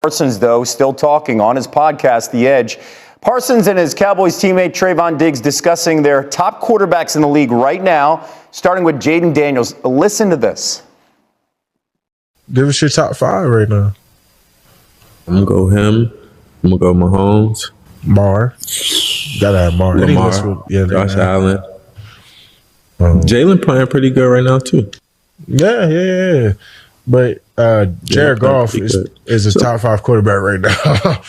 Parsons, though, still talking on his podcast, The Edge. Parsons and his Cowboys teammate Trayvon Diggs discussing their top quarterbacks in the league right now, starting with Jaden Daniels. Listen to this. Give us your top five right now. I'm going to go him. I'm going to go Mahomes. Mar. Gotta have Mar. Lamar. Josh Allen. Jalen playing pretty good right now, too. Yeah. But Jared Goff is a top five quarterback right now.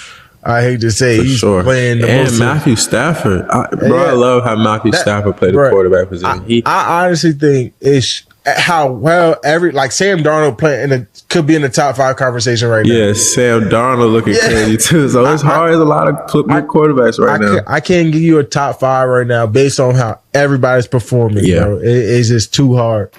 I hate to say he's playing the most. And Matthew Stafford. I love how Matthew Stafford played the quarterback position. I honestly think it's how well Sam Darnold could be in the top five conversation right now. Yeah, Sam Darnold looking crazy too. So it's hard as a lot of good quarterbacks right now. I can't give you a top five right now based on how everybody's performing. Yeah. Bro. It's just too hard.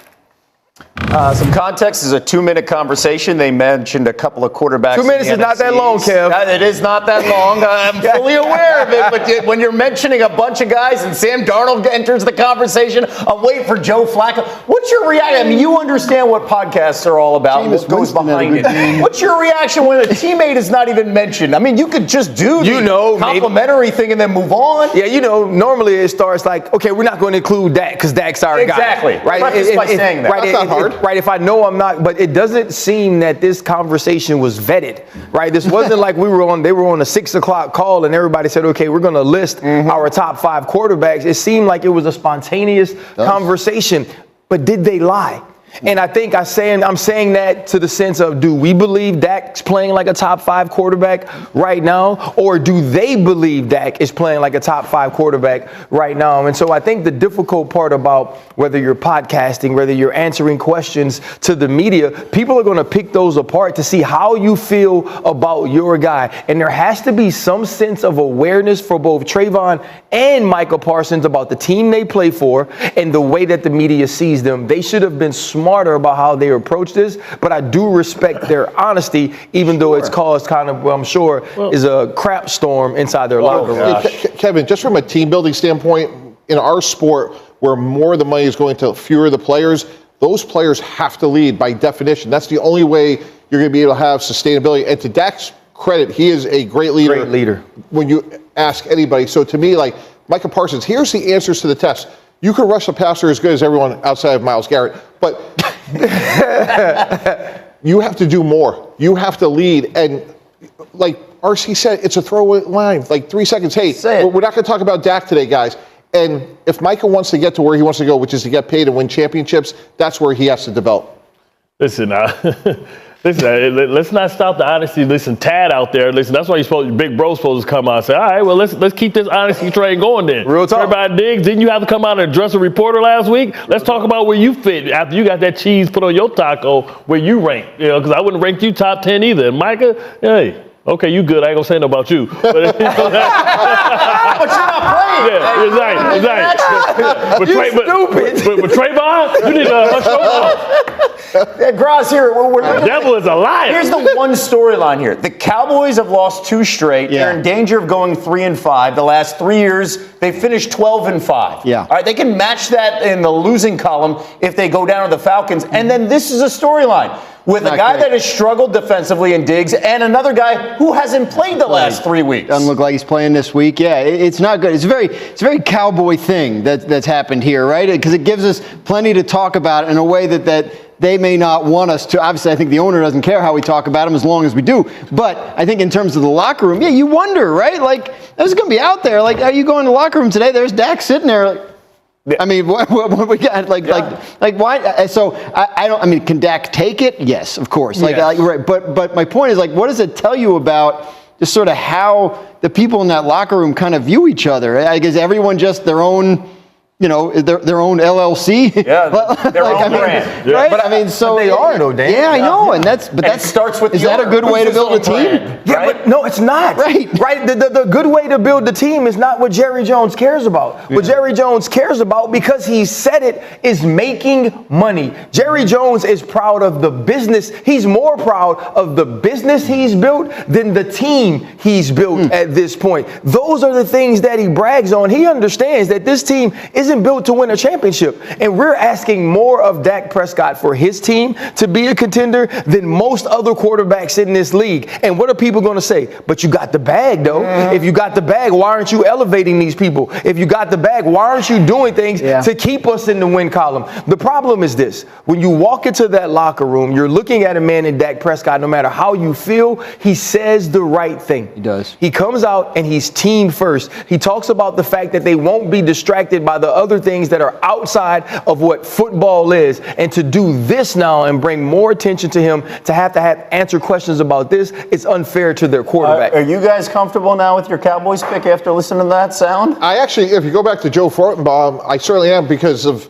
Some context is a 2-minute conversation. They mentioned a couple of quarterbacks. 2 minutes is not that long, Kev. It is not that long. I'm fully aware of it. But when you're mentioning a bunch of guys and Sam Darnold enters the conversation, I'm waiting for Joe Flacco. What's your reaction? I mean, you understand what podcasts are all about and what goes behind it. What's your reaction when a teammate is not even mentioned? I mean, you could just do the complimentary thing and then move on. Yeah, normally it starts like, okay, we're not going to include Dak because Dak's our guy. Exactly. Right? By saying that. Right, that's not hard. Right, if I know I'm not, but it doesn't seem that this conversation was vetted, right? This wasn't like they were on a 6 o'clock call and everybody said, okay, we're going to list our top five quarterbacks. It seemed like it was a spontaneous conversation, but did they lie? And I think I'm saying that to the sense of, do we believe Dak's playing like a top five quarterback right now? Or do they believe Dak is playing like a top five quarterback right now? And so I think the difficult part about whether you're podcasting, whether you're answering questions to the media, people are going to pick those apart to see how you feel about your guy. And there has to be some sense of awareness for both Trayvon and Micah Parsons about the team they play for and the way that the media sees them. They should have been smarter about how they approach this, but I do respect their honesty, even though it's caused kind of, I'm sure, is a crap storm inside their locker room. Kevin, just from a team building standpoint, in our sport, where more of the money is going to fewer of the players, those players have to lead by definition. That's the only way you're going to be able to have sustainability. And to Dak's credit, he is a great leader. Great leader. When you ask anybody. So to me, like Micah Parsons, here's the answers to the test. You can rush the passer as good as everyone outside of Myles Garrett, but you have to do more. You have to lead. And like RC said, it's a throwaway line, like 3 seconds. Hey, we're not going to talk about Dak today, guys. And if Micah wants to get to where he wants to go, which is to get paid and win championships, that's where he has to develop. Listen, let's not stop the honesty. Listen, Tad out there. Listen, that's why Big Bro's supposed to come out and say, all right, well, let's keep this honesty train going then. Real talk. Everybody Diggs, didn't you have to come out and address a reporter last week? Let's talk about where you fit after you got that cheese put on your taco, where you rank. Because I wouldn't rank you top 10 either. And Micah, hey. Okay, you good. I ain't gonna say nothing about you. But But you're not playing. Yeah, exactly. But Trayvon, you need to hush your mouth. Graz here. The devil is a liar. Here's the one storyline here. The Cowboys have lost 2 straight. Yeah. They're in danger of going 3-5. The last 3 years, they finished 12-5. Yeah. All right, they can match that in the losing column if they go down to the Falcons. And then this is a storyline with a guy that has struggled defensively in Diggs and another guy who hasn't played the last 3 weeks. Doesn't look like he's playing this week. Yeah, it's not good. It's a very Cowboy thing that's happened here, right? Because it gives us plenty to talk about in a way that they may not want us to. Obviously, I think the owner doesn't care how we talk about him as long as we do. But I think in terms of the locker room, you wonder, right? Like, this is going to be out there. Like, are you going to the locker room today? There's Dak sitting there. Like, I mean, what we got? Like why? So I don't. I mean, can Dak take it? Yes, of course. Right. But my point is, like, what does it tell you about just sort of how the people in that locker room kind of view each other? I guess everyone just their own. Their own LLC. Yeah, their own brand. Right? But I mean, so they are though, Dan. Yeah, I know, and that starts with. Is that a good way to build a team? Yeah, but no, it's not. Right. The good way to build the team is not what Jerry Jones cares about. Yeah. What Jerry Jones cares about, because he said it, is making money. Jerry Jones is proud of the business. He's more proud of the business he's built than the team he's built at this point. Those are the things that he brags on. He understands that this team isn't isn't built to win a championship. And we're asking more of Dak Prescott for his team to be a contender than most other quarterbacks in this league. And what are people going to say? But you got the bag, though. If you got the bag, why aren't you elevating these people? If you got the bag, why aren't you doing things to keep us in the win column? The problem is this. When you walk into that locker room, you're looking at a man in Dak Prescott, no matter how you feel, he says the right thing. He does. He comes out and he's team first. He talks about the fact that they won't be distracted by the other things that are outside of what football is. And to do this now and bring more attention to him, to have answer questions about this, it's unfair to their quarterback. Are you guys comfortable now with your Cowboys pick after listening to that sound? I actually, if you go back to Joe Fortenbaum, I certainly am, because of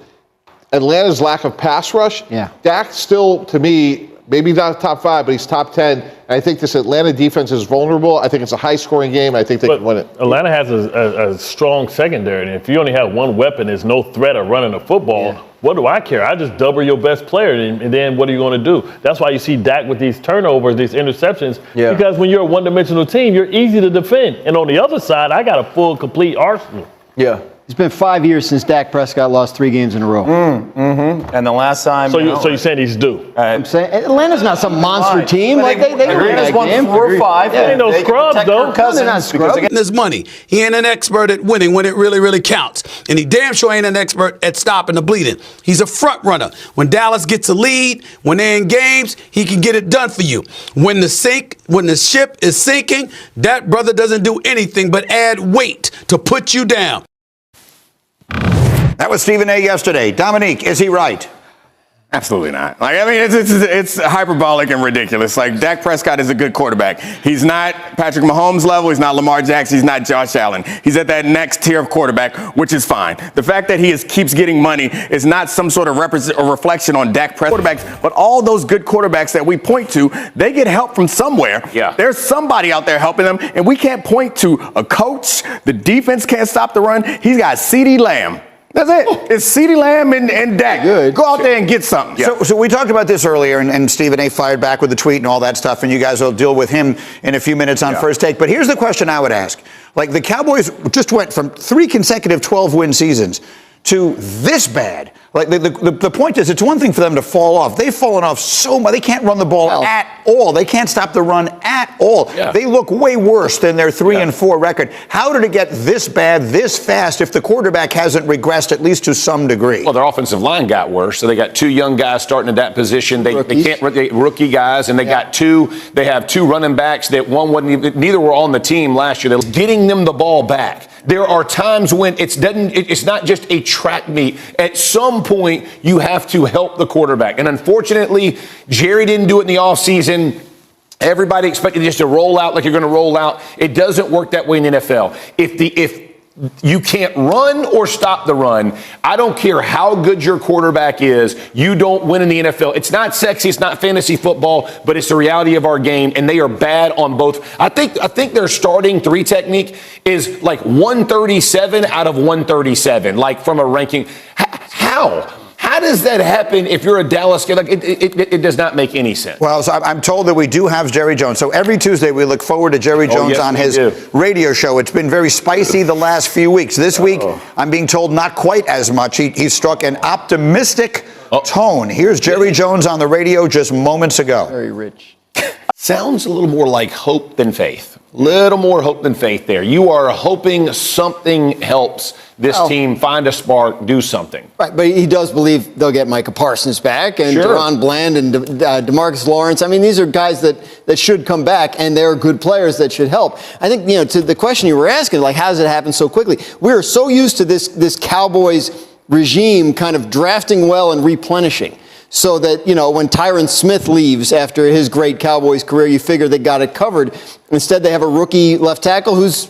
Atlanta's lack of pass rush. Yeah. Dak still, to me, maybe not top 5, but he's top 10. And I think this Atlanta defense is vulnerable. I think it's a high-scoring game. I think they can win it. Atlanta has a strong secondary, and if you only have one weapon, there's no threat of running the football. What do I care? I just double your best player, and then what are you going to do? That's why you see Dak with these turnovers, these interceptions, because when you're a one-dimensional team, you're easy to defend. And on the other side, I got a full, complete arsenal. Yeah. It's been 5 years since Dak Prescott lost 3 games in a row. And the last time. So you're saying he's due? I'm saying Atlanta's not some monster team. Like they win Atlanta's that won game. 4 or 5. Ain't no scrubs, though. They're not scrubs. His money. He ain't an expert at winning when it really, really counts. And he damn sure ain't an expert at stopping the bleeding. He's a front runner. When Dallas gets a lead, when they're in games, he can get it done for you. When the ship is sinking, that brother doesn't do anything but add weight to put you down. That was Stephen A. yesterday. Dominique, is he right? Absolutely not. Like, I mean, it's hyperbolic and ridiculous. Like, Dak Prescott is a good quarterback. He's not Patrick Mahomes level. He's not Lamar Jackson. He's not Josh Allen. He's at that next tier of quarterback, which is fine. The fact that he keeps getting money is not some sort of reflection on Dak Prescott quarterbacks, but all those good quarterbacks that we point to, they get help from somewhere. Yeah. There's somebody out there helping them, and we can't point to a coach. The defense can't stop the run. He's got CeeDee Lamb. That's it. It's CeeDee Lamb and Dak. Good. Go out there and get something. Yeah. So we talked about this earlier, and Stephen A. fired back with the tweet and all that stuff, and you guys will deal with him in a few minutes on First Take. But here's the question I would ask. Like, the Cowboys just went from 3 consecutive 12-win seasons to this bad. Like, the point is, it's one thing for them to fall off. They've fallen off so much. They can't run the ball at all. They can't stop the run at all. Yeah. They look way worse than their 3-4 record. How did it get this bad, this fast, if the quarterback hasn't regressed at least to some degree? Well, their offensive line got worse. So they got 2 young guys starting at that position. They can't rookie guys, and they got 2. They have 2 running backs that neither were on the team last year. They're getting them the ball back. There are times when it's not just a track meet. At some point, you have to help the quarterback. And unfortunately, Jerry didn't do it in the offseason. Everybody expected just to roll out like you're going to roll out. It doesn't work that way in the NFL. If you can't run or stop the run, I don't care how good your quarterback is, you don't win in the NFL. It's not sexy, it's not fantasy football, but it's the reality of our game, and they are bad on both. I think their starting 3 technique is like 137 out of 137, like from a ranking. How does that happen if you're a Dallas kid? Like, it does not make any sense. Well, so I'm told that we do have Jerry Jones. So every Tuesday we look forward to Jerry Jones on his radio show. It's been very spicy the last few weeks. This week, I'm being told not quite as much. He struck an optimistic tone. Here's Jerry Jones on the radio just moments ago. Very rich. Sounds a little more like hope than faith. Little more hope than faith there. You are hoping something helps this team find a spark, do something. Right, but he does believe they'll get Micah Parsons back and Deron Bland and DeMarcus Lawrence. I mean, these are guys that should come back, and they're good players that should help. I think, to the question you were asking, like, how does it happen so quickly? We're so used to this Cowboys regime kind of drafting well and replenishing. So that, when Tyron Smith leaves after his great Cowboys career, you figure they got it covered. Instead, they have a rookie left tackle who's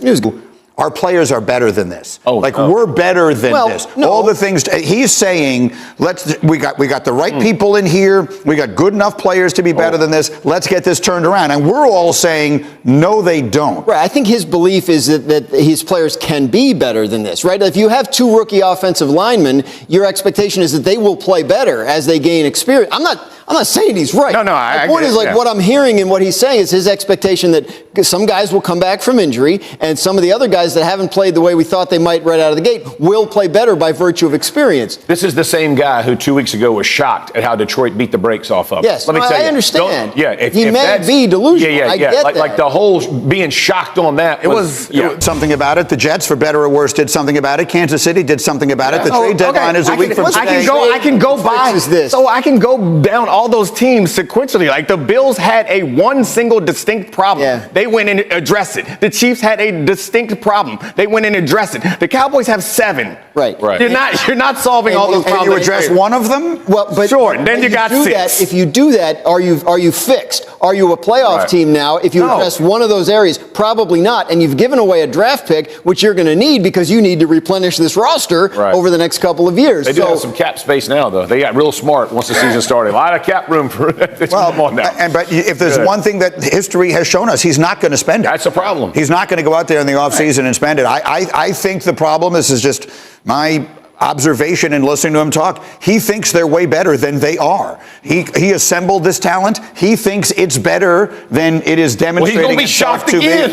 Our players are better than this. We're better than this. All the things he's saying, we got the right people in here. We got good enough players to be better than this. Let's get this turned around. And we're all saying, no, they don't. Right. I think his belief is that his players can be better than this, right? If you have 2 rookie offensive linemen, your expectation is that they will play better as they gain experience. I'm not saying he's right. No, My point is, yeah. what I'm hearing and what he's saying is his expectation that some guys will come back from injury, and some of the other guys that haven't played the way we thought they might right out of the gate will play better by virtue of experience. This is the same guy who 2 weeks ago was shocked at how Detroit beat the brakes off of. Yes, Let me tell you. I understand. He may be delusional. Yeah. I get that. Like the whole being shocked on that. It was something about it. The Jets, for better or worse, did something about it. Kansas City did something about it. The trade deadline is a week from today. I can go by. So I can go down all those teams sequentially. Like the Bills had one single distinct problem. Yeah. They went and addressed it. The Chiefs had a distinct problem. They went and addressed it. The Cowboys have 7. Right. You're not solving all those problems. And you address one of them? Well, but sure. Then you got 6. If you do that, are you fixed? Are you a playoff team now? If you address one of those areas, probably not. And you've given away a draft pick, which you're going to need because you need to replenish this roster over the next couple of years. They do have some cap space now, though. They got real smart once the season started. A lot of cap room for come on now. But if there's one thing that history has shown us, he's not going to spend it. That's the problem. He's not going to go out there in the offseason and spend it. I think the problem, this is just my observation and listening to him talk, he thinks they're way better than they are. He assembled this talent. He thinks it's better than it is demonstrating. Well, he's going to be shocked again.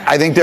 I think they're